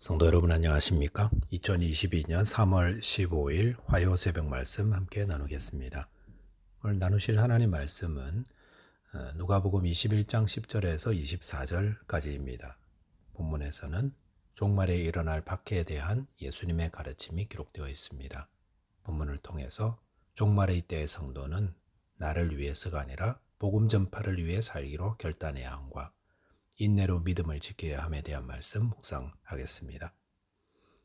성도 여러분 안녕하십니까? 2022년 3월 15일 화요 새벽 말씀 함께 나누겠습니다. 오늘 나누실 하나님 말씀은 누가복음 21장 10절에서 24절까지입니다. 본문에서는 종말에 일어날 박해에 대한 예수님의 가르침이 기록되어 있습니다. 본문을 통해서 종말의 이때의 성도는 나를 위해서가 아니라 복음 전파를 위해 살기로 결단해야 함과 인내로 믿음을 지켜야 함에 대한 말씀 묵상하겠습니다.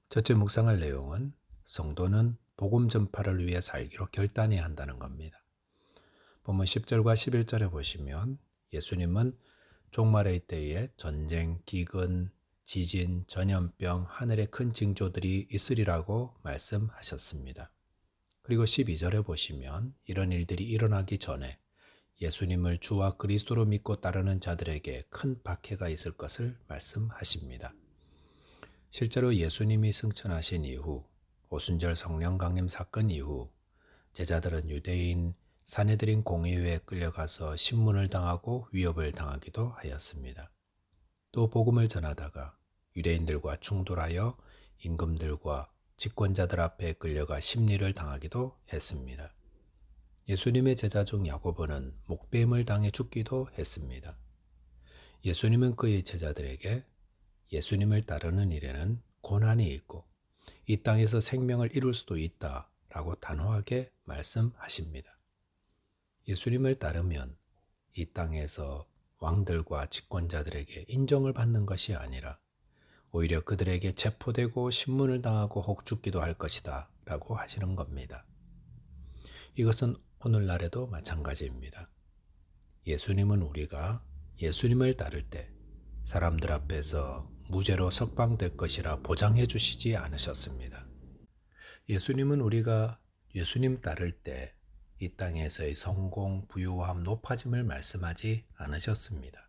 첫째 묵상할 내용은 성도는 복음 전파를 위해 살기로 결단해야 한다는 겁니다. 본문 10절과 11절에 보시면 예수님은 종말의 때에 전쟁, 기근, 지진, 전염병, 하늘의 큰 징조들이 있으리라고 말씀하셨습니다. 그리고 12절에 보시면 이런 일들이 일어나기 전에 예수님을 주와 그리스도로 믿고 따르는 자들에게 큰 박해가 있을 것을 말씀하십니다. 실제로 예수님이 승천하신 이후 오순절 성령 강림 사건 이후 제자들은 유대인 사내들인 공의회에 끌려가서 신문을 당하고 위협을 당하기도 하였습니다. 또 복음을 전하다가 유대인들과 충돌하여 임금들과 집권자들 앞에 끌려가 심리를 당하기도 했습니다. 예수님의 제자 중 야고보는 목뱀을 당해 죽기도 했습니다. 예수님은 그의 제자들에게 예수님을 따르는 일에는 고난이 있고 이 땅에서 생명을 이룰 수도 있다라고 단호하게 말씀하십니다. 예수님을 따르면 이 땅에서 왕들과 집권자들에게 인정을 받는 것이 아니라 오히려 그들에게 체포되고 신문을 당하고 혹 죽기도 할 것이다 라고 하시는 겁니다. 이것은 오늘날에도 마찬가지입니다. 예수님은 우리가 예수님을 따를 때 사람들 앞에서 무죄로 석방될 것이라 보장해 주시지 않으셨습니다. 예수님은 우리가 예수님 따를 때 이 땅에서의 성공, 부유함, 높아짐을 말씀하지 않으셨습니다.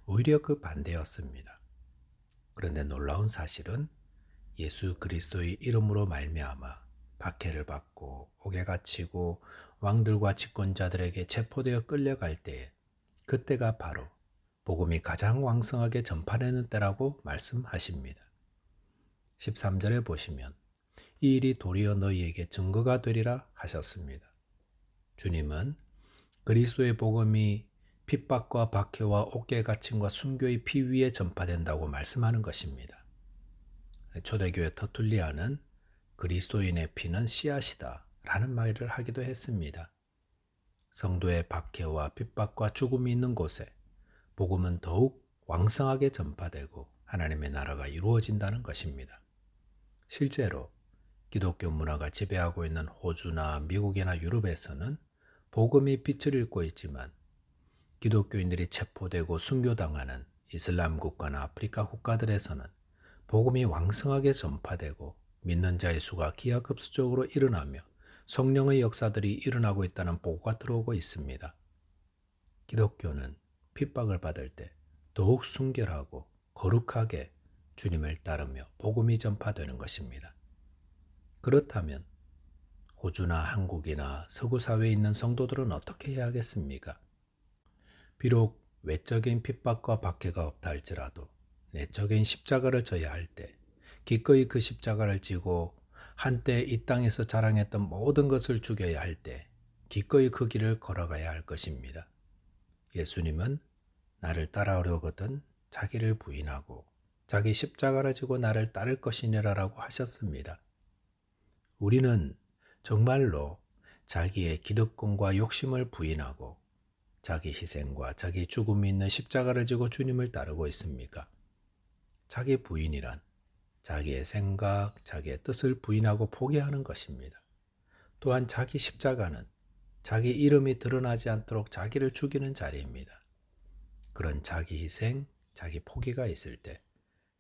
오히려 그 반대였습니다. 그런데 놀라운 사실은 예수 그리스도의 이름으로 말미암아 박해를 받고 옥에 갇히고 왕들과 집권자들에게 체포되어 끌려갈 때에 그때가 바로 복음이 가장 왕성하게 전파되는 때라고 말씀하십니다. 13절에 보시면 이 일이 도리어 너희에게 증거가 되리라 하셨습니다. 주님은 그리스도의 복음이 핍박과 박해와 옥에 갇힘과 순교의 피 위에 전파된다고 말씀하는 것입니다. 초대교회 터툴리아는 그리스도인의 피는 씨앗이다 라는 말을 하기도 했습니다. 성도의 박해와 핍박과 죽음이 있는 곳에 복음은 더욱 왕성하게 전파되고 하나님의 나라가 이루어진다는 것입니다. 실제로 기독교 문화가 지배하고 있는 호주나 미국이나 유럽에서는 복음이 빛을 잃고 있지만 기독교인들이 체포되고 순교당하는 이슬람 국가나 아프리카 국가들에서는 복음이 왕성하게 전파되고 믿는 자의 수가 기하급수적으로 일어나며 성령의 역사들이 일어나고 있다는 보고가 들어오고 있습니다. 기독교는 핍박을 받을 때 더욱 순결하고 거룩하게 주님을 따르며 복음이 전파되는 것입니다. 그렇다면 호주나 한국이나 서구 사회에 있는 성도들은 어떻게 해야 하겠습니까? 비록 외적인 핍박과 박해가 없다 할지라도 내적인 십자가를 져야 할 때 기꺼이 그 십자가를 지고 한때 이 땅에서 자랑했던 모든 것을 죽여야 할 때 기꺼이 그 길을 걸어가야 할 것입니다. 예수님은 나를 따라오려거든 자기를 부인하고 자기 십자가를 지고 나를 따를 것이니라라고 하셨습니다. 우리는 정말로 자기의 기득권과 욕심을 부인하고 자기 희생과 자기 죽음이 있는 십자가를 지고 주님을 따르고 있습니까? 자기 부인이란 자기의 생각, 자기의 뜻을 부인하고 포기하는 것입니다. 또한 자기 십자가는 자기 이름이 드러나지 않도록 자기를 죽이는 자리입니다. 그런 자기 희생, 자기 포기가 있을 때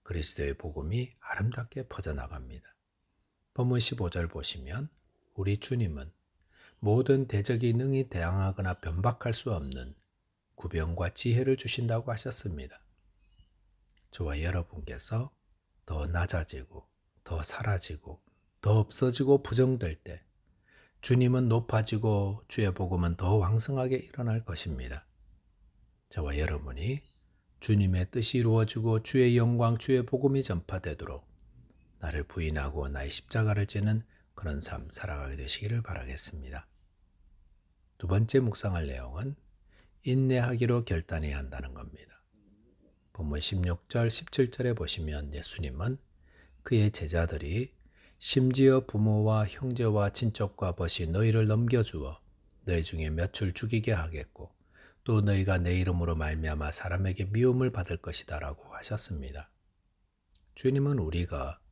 그리스도의 복음이 아름답게 퍼져나갑니다. 본문 15절 보시면 우리 주님은 모든 대적이 능히 대항하거나 변박할 수 없는 구병과 지혜를 주신다고 하셨습니다. 저와 여러분께서 더 낮아지고 더 사라지고 더 없어지고 부정될 때 주님은 높아지고 주의 복음은 더 왕성하게 일어날 것입니다. 저와 여러분이 주님의 뜻이 이루어지고 주의 영광, 주의 복음이 전파되도록 나를 부인하고 나의 십자가를 지는 그런 삶 살아가게 되시기를 바라겠습니다. 두 번째 묵상할 내용은 인내하기로 결단해야 한다는 겁니다. 본문 16절, 17절에 보시면 예수님은 그의 제자들이 심지어 부모와 형제와 친척과 벗이 너희를 넘겨주어 너희 중에 몇을 죽이게 하겠고 또 너희가 내 이름으로 말미암아 사람에게 미움을 받을 것이다 라고 하셨습니다. 주님은 우리가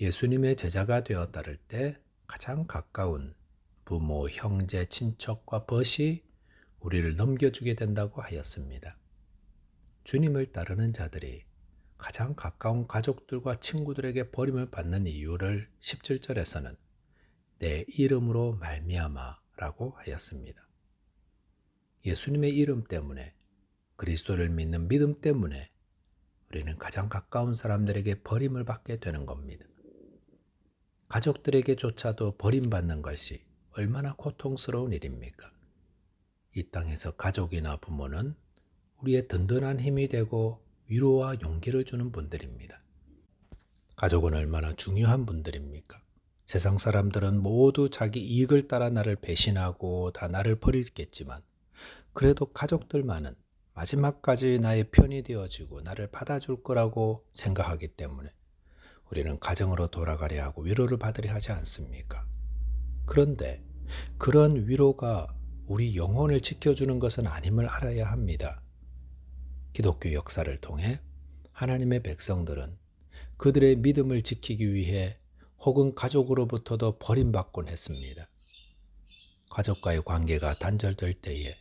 예수님의 제자가 되어 따를 때 가장 가까운 부모, 형제, 친척과 벗이 우리를 넘겨주게 된다고 하였습니다. 주님을 따르는 자들이 가장 가까운 가족들과 친구들에게 버림을 받는 이유를 17절에서는 내 이름으로 말미암아라고 하였습니다. 예수님의 이름 때문에, 그리스도를 믿는 믿음 때문에 우리는 가장 가까운 사람들에게 버림을 받게 되는 겁니다. 가족들에게조차도 버림받는 것이 얼마나 고통스러운 일입니까? 이 땅에서 가족이나 부모는 우리의 든든한 힘이 되고 위로와 용기를 주는 분들입니다. 가족은 얼마나 중요한 분들입니까? 세상 사람들은 모두 자기 이익을 따라 나를 배신하고 다 나를 버리겠지만 그래도 가족들만은 마지막까지 나의 편이 되어지고 나를 받아줄 거라고 생각하기 때문에 우리는 가정으로 돌아가려 하고 위로를 받으려 하지 않습니까? 그런데 그런 위로가 우리 영혼을 지켜주는 것은 아님을 알아야 합니다. 기독교 역사를 통해 하나님의 백성들은 그들의 믿음을 지키기 위해 혹은 가족으로부터도 버림받곤 했습니다. 가족과의 관계가 단절될 때에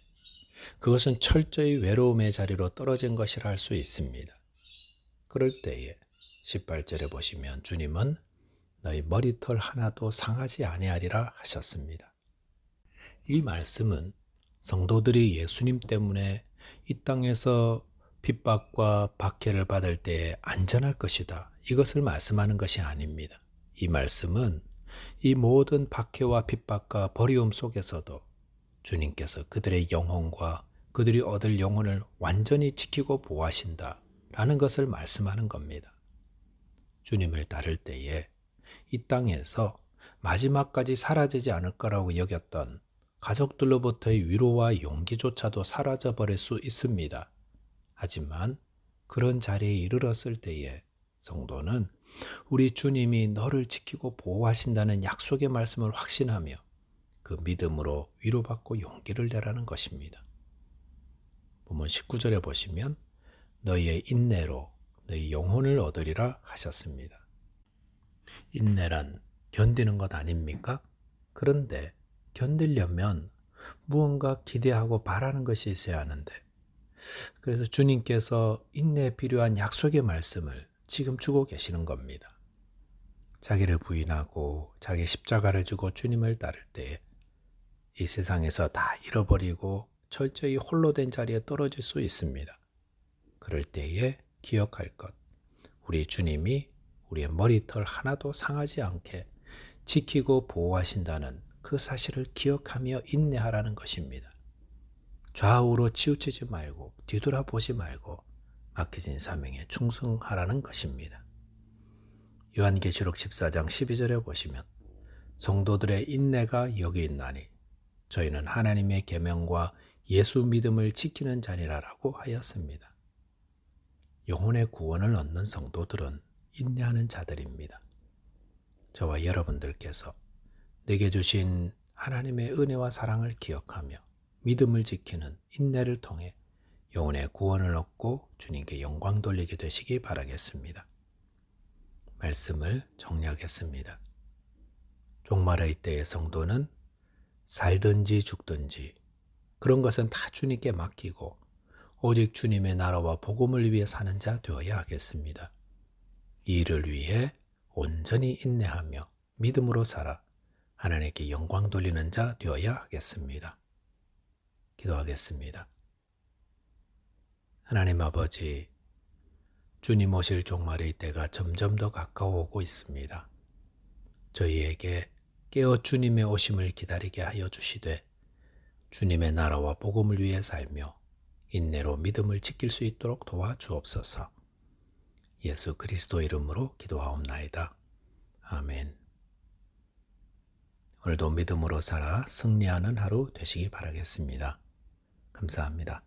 그것은 철저히 외로움의 자리로 떨어진 것이라 할 수 있습니다. 그럴 때에 18절에 보시면 주님은 너희 머리털 하나도 상하지 아니하리라 하셨습니다. 이 말씀은 성도들이 예수님 때문에 이 땅에서 핍박과 박해를 받을 때에 안전할 것이다. 이것을 말씀하는 것이 아닙니다. 이 말씀은 이 모든 박해와 핍박과 버리움 속에서도 주님께서 그들의 영혼과 그들이 얻을 영혼을 완전히 지키고 보호하신다 라는 것을 말씀하는 겁니다. 주님을 따를 때에 이 땅에서 마지막까지 사라지지 않을 거라고 여겼던 가족들로부터의 위로와 용기조차도 사라져버릴 수 있습니다. 하지만 그런 자리에 이르렀을 때에 성도는 우리 주님이 너를 지키고 보호하신다는 약속의 말씀을 확신하며 그 믿음으로 위로받고 용기를 내라는 것입니다. 본문 19절에 보시면 너희의 인내로 너희 영혼을 얻으리라 하셨습니다. 인내란 견디는 것 아닙니까? 그런데 견디려면 무언가 기대하고 바라는 것이 있어야 하는데 그래서 주님께서 인내에 필요한 약속의 말씀을 지금 주고 계시는 겁니다. 자기를 부인하고 자기 십자가를 지고 주님을 따를 때에 이 세상에서 다 잃어버리고 철저히 홀로 된 자리에 떨어질 수 있습니다. 그럴 때에 기억할 것, 우리 주님이 우리의 머리털 하나도 상하지 않게 지키고 보호하신다는 그 사실을 기억하며 인내하라는 것입니다. 좌우로 치우치지 말고 뒤돌아보지 말고 맡겨진 사명에 충성하라는 것입니다. 요한계시록 14장 12절에 보시면 성도들의 인내가 여기 있나니 저희는 하나님의 계명과 예수 믿음을 지키는 자니라라고 하였습니다. 영혼의 구원을 얻는 성도들은 인내하는 자들입니다. 저와 여러분들께서 내게 주신 하나님의 은혜와 사랑을 기억하며 믿음을 지키는 인내를 통해 영혼의 구원을 얻고 주님께 영광 돌리게 되시기 바라겠습니다. 말씀을 정리하겠습니다. 종말의 때의 성도는 살든지 죽든지 그런 것은 다 주님께 맡기고 오직 주님의 나라와 복음을 위해 사는 자 되어야 하겠습니다. 이 일을 위해 온전히 인내하며 믿음으로 살아 하나님께 영광 돌리는 자 되어야 하겠습니다. 기도하겠습니다. 하나님 아버지, 주님 오실 종말의 때가 점점 더 가까워오고 있습니다. 저희에게 깨어 주님의 오심을 기다리게 하여 주시되 주님의 나라와 복음을 위해 살며 인내로 믿음을 지킬 수 있도록 도와주옵소서. 예수 그리스도 이름으로 기도하옵나이다. 아멘. 오늘도 믿음으로 살아 승리하는 하루 되시기 바라겠습니다. 감사합니다.